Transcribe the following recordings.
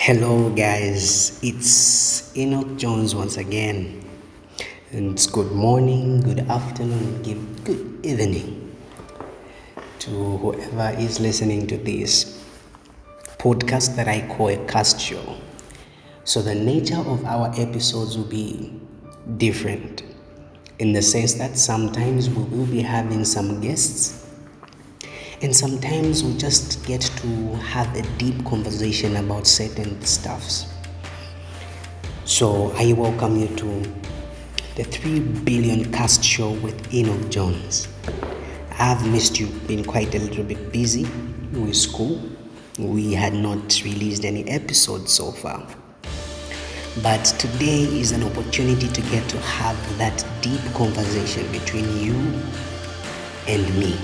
Hello, guys. It's Enock Jones once again. And it's good morning, good afternoon, good evening to whoever is listening to this podcast that I call a cast show. So, the nature of our episodes will be different in the sense that sometimes we will be having some guests, and sometimes we just get to have a deep conversation about certain stuffs. So I welcome you to the 3 billion cast show with Enock Jones. I've missed you, been quite a little bit busy with school. We had not released any episodes so far. But today is an opportunity to get to have that deep conversation between you and me.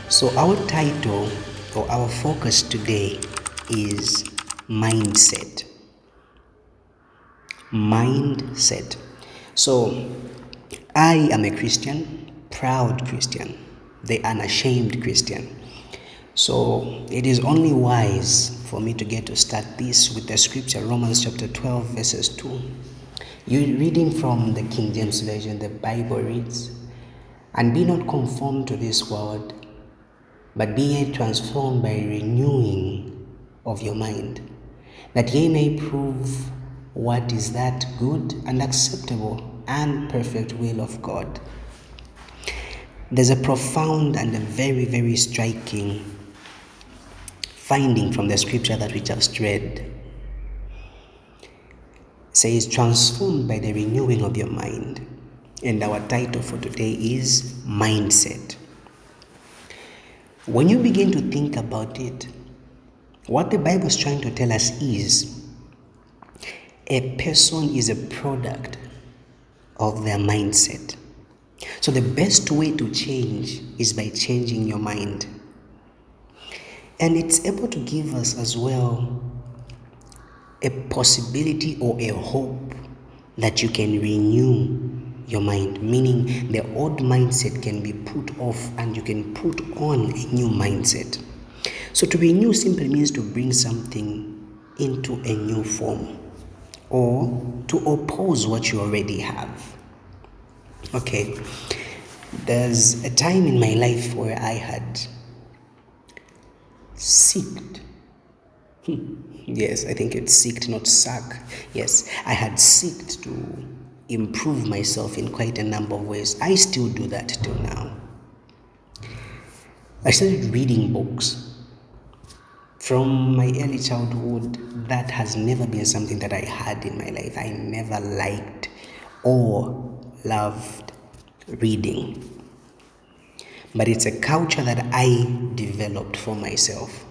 So our title or our focus today is mindset. Mindset. So I am a Christian, proud Christian, the unashamed Christian. So it is only wise for me to get to start this with the scripture, Romans chapter 12, verses 2. You're reading from the King James Version. The Bible reads, "And be not conformed to this world, but be ye transformed by renewing of your mind, that ye may prove what is that good and acceptable and perfect will of God." There's a profound and a very, very striking finding from the scripture that we just read. It says, transformed by the renewing of your mind. And our title for today is mindset. When you begin to think about it, what the Bible is trying to tell us is a person is a product of their mindset. So the best way to change is by changing your mind. And it's able to give us as well a possibility or a hope that you can renew your mind, meaning the old mindset can be put off and you can put on a new mindset. So to renew simply means to bring something into a new form or to oppose what you already have. Okay, there's a time in my life where I had seeked. Yes, I think it's seeked, not suck. Yes, I had seeked to improve myself in quite a number of ways. I still do that till now. I started reading books. From my early childhood, that has never been something that I had in my life. I never liked or loved reading. But it's a culture that I developed for myself.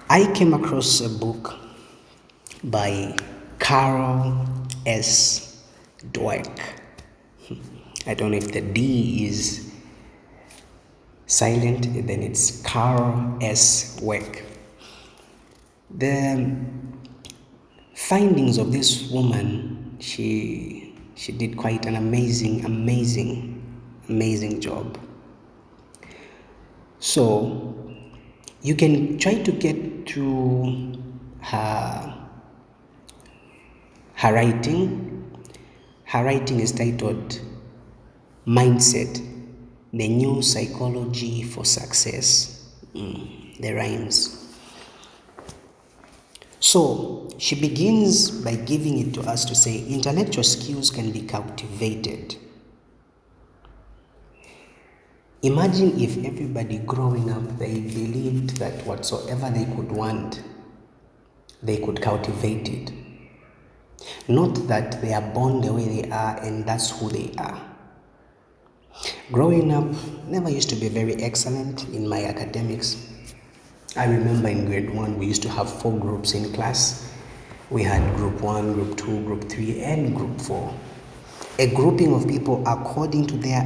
I came across a book by Carol S. Dweck. I don't know if the D is silent, then it's Carol S. Dweck. The findings of this woman, she did quite an amazing job. So you can try to get through her writing. Her writing is titled Mindset, the New Psychology for Success. The rhymes. So she begins by giving it to us to say intellectual skills can be cultivated. Imagine if everybody growing up, they believed that whatsoever they could want, they could cultivate it. Not that they are born the way they are and that's who they are. Growing up, never used to be very excellent in my academics. I remember in grade 1, we used to have 4 groups in class. We had group 1, group 2, group 3, and group 4. A grouping of people according to their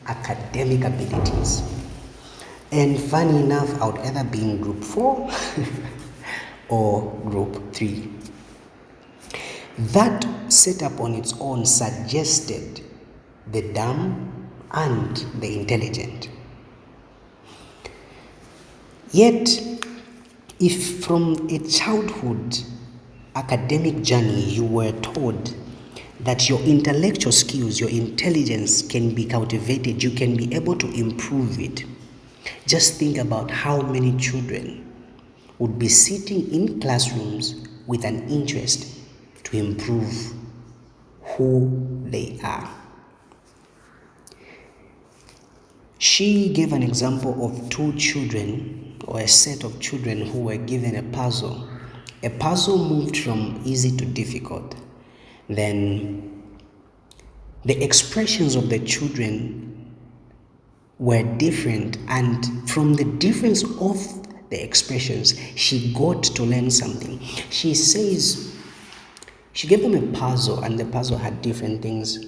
academic abilities. And funny enough, I would either be in group 4 or group 3. That setup on its own suggested the dumb and the intelligent. Yet If from a childhood academic journey you were told that your intellectual skills, your intelligence can be cultivated, you can be able to improve it, just think about how many children would be sitting in classrooms with an interest to improve who they are. She gave an example of two children, or a set of children, who were given a puzzle. A puzzle moved from easy to difficult. Then the expressions of the children were different, and from the difference of the expressions, she got to learn something. She says she gave them a puzzle, and the puzzle had different things,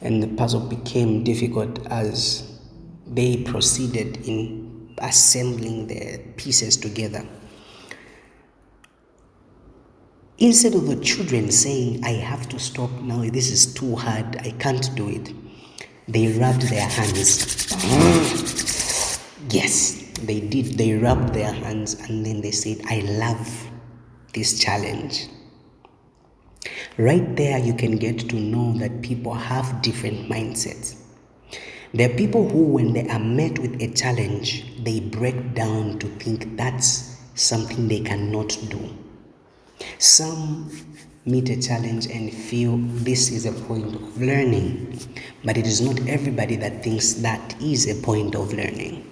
and the puzzle became difficult as they proceeded in assembling the pieces together. Instead of the children saying, I have to stop now, this is too hard, I can't do it, they rubbed their hands. Yes, they did. They rubbed their hands, and then they said, I love this challenge. Right there, you can get to know that people have different mindsets. There are people who, when they are met with a challenge, they break down to think that's something they cannot do. Some meet a challenge and feel this is a point of learning, but it is not everybody that thinks that is a point of learning.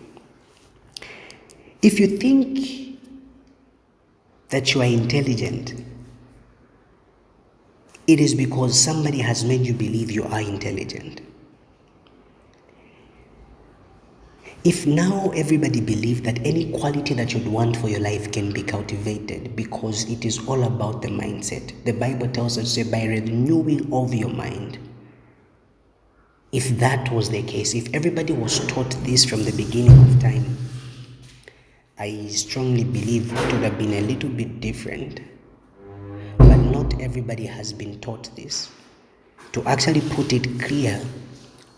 If you think that you are intelligent, it is because somebody has made you believe you are intelligent. If now everybody believed that any quality that you'd want for your life can be cultivated, because it is all about the mindset. The Bible tells us by renewing of your mind. If that was the case, if everybody was taught this from the beginning of time, I strongly believe it would have been a little bit different. But not everybody has been taught this. To actually put it clear,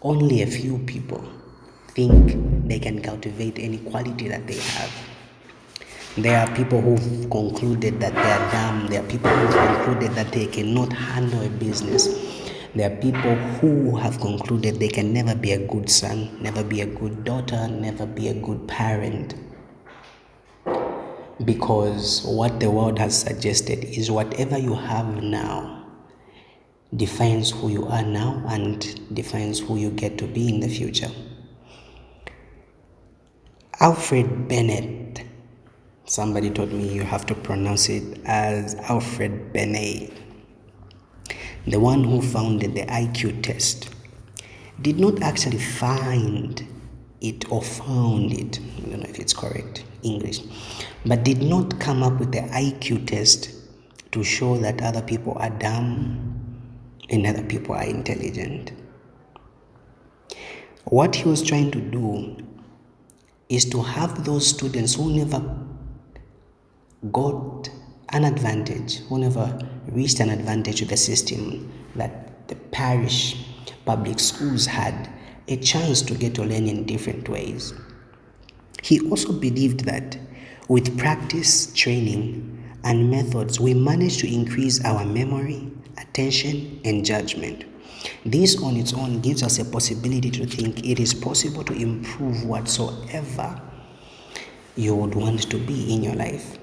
only a few people think they can cultivate any quality that they have. There are people who've concluded that they are dumb. There are people who've concluded that they cannot handle a business. There are people who have concluded they can never be a good son, never be a good daughter, never be a good parent. Because what the world has suggested is whatever you have now defines who you are now and defines who you get to be in the future. Alfred Bennett, somebody told me you have to pronounce it as Alfred Bennett, the one who founded the IQ test, did not actually find it or found it, I don't know if it's correct English, but did not come up with the IQ test to show that other people are dumb and other people are intelligent. What he was trying to do is to have those students who never got an advantage, who never reached an advantage with the system that the parish public schools had, a chance to get to learn in different ways. He also believed that with practice, training, and methods, we manage to increase our memory, attention, and judgment. This on its own gives us a possibility to think it is possible to improve whatsoever you would want to be in your life.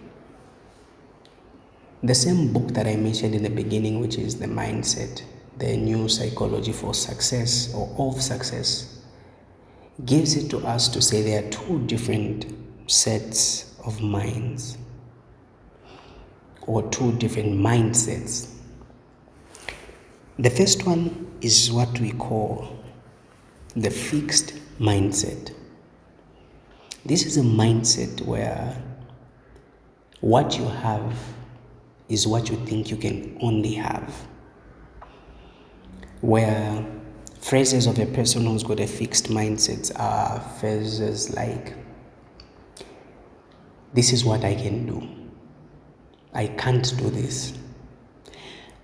The same book that I mentioned in the beginning, which is The Mindset, the New Psychology for Success or of Success, gives it to us to say there are two different sets of minds or two different mindsets. The first one is what we call the fixed mindset. This is a mindset where what you have is what you think you can only have. Where phrases of a person who's got a fixed mindset are phrases like, this is what I can do. I can't do this.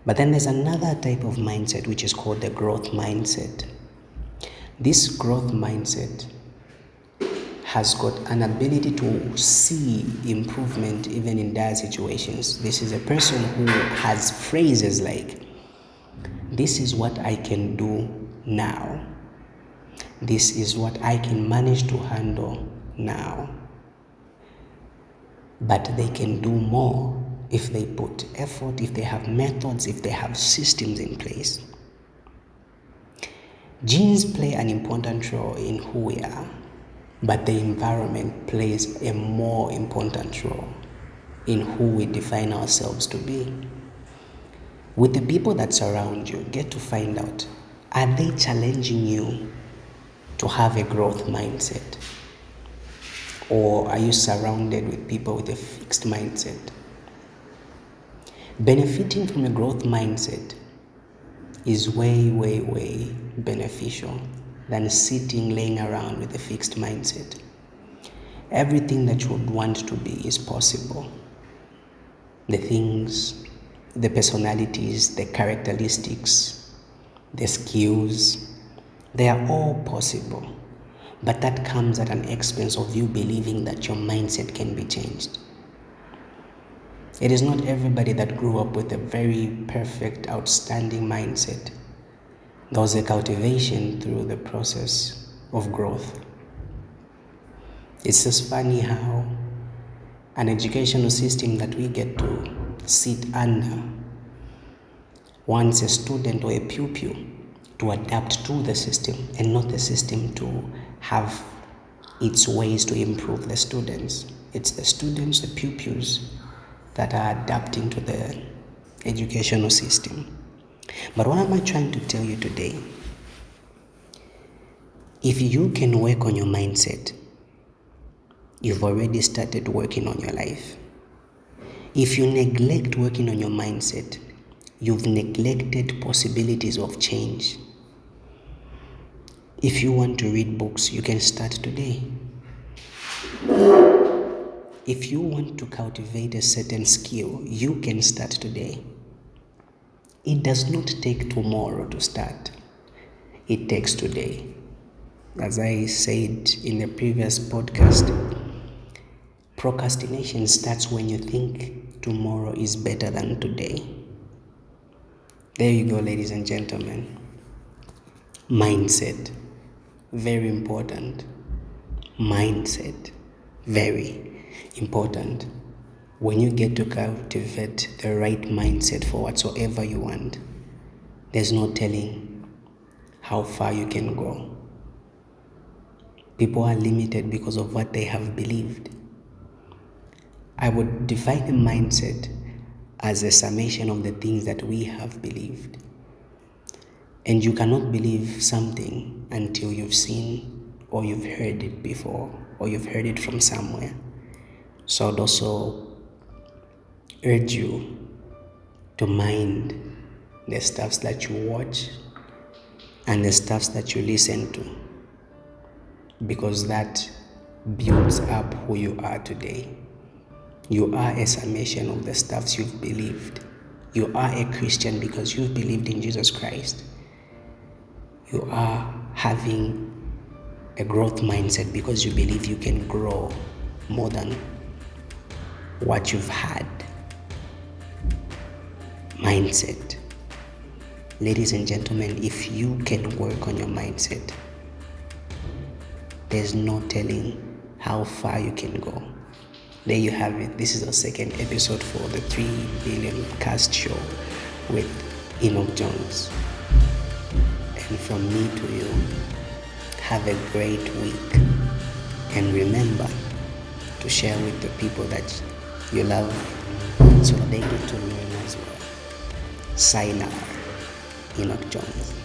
But then there's another type of mindset which is called the growth mindset. This growth mindset has got an ability to see improvement even in dire situations. This is a person who has phrases like, this is what I can do now. This is what I can manage to handle now. But they can do more if they put effort, if they have methods, if they have systems in place. Genes play an important role in who we are, but the environment plays a more important role in who we define ourselves to be. With the people that surround you, get to find out, are they challenging you to have a growth mindset? Or are you surrounded with people with a fixed mindset? Benefiting from a growth mindset is way, way, way beneficial than sitting, laying around with a fixed mindset. Everything that you would want to be is possible. The things, the personalities, the characteristics, the skills, they are all possible. But that comes at an expense of you believing that your mindset can be changed. It is not everybody that grew up with a very perfect, outstanding mindset. There was a cultivation through the process of growth. It's just funny how an educational system that we get to sit under wants a student or a pupil to adapt to the system and not the system to have its ways to improve the students. It's the students, the pupils, that are adapting to the educational system. But what am I trying to tell you today? If you can work on your mindset, you've already started working on your life. If you neglect working on your mindset, you've neglected possibilities of change. If you want to read books, you can start today. If you want to cultivate a certain skill, you can start today. It does not take tomorrow to start. It takes today. As I said in the previous podcast, procrastination starts when you think tomorrow is better than today. There you go, ladies and gentlemen. Mindset, very important. Mindset, very important. When you get to cultivate the right mindset for whatsoever you want, there's no telling how far you can go. People are limited because of what they have believed. I would define a mindset as a summation of the things that we have believed. And you cannot believe something until you've seen or you've heard it before, or you've heard it from somewhere. So I'd also urge you to mind the stuffs that you watch and the stuffs that you listen to, because that builds up who you are today. You are a summation of the stuffs you've believed. You are a Christian because you've believed in Jesus Christ. You are having a growth mindset because you believe you can grow more than what you've had. Mindset. Ladies and gentlemen, if you can work on your mindset, there's no telling how far you can go. There you have it. This is our second episode for the 3 Billion Cast Show with Enock Jones. And from me to you, have a great week. And remember to share with the people that you love so they get to learn as well. Sign out. Enock Jones.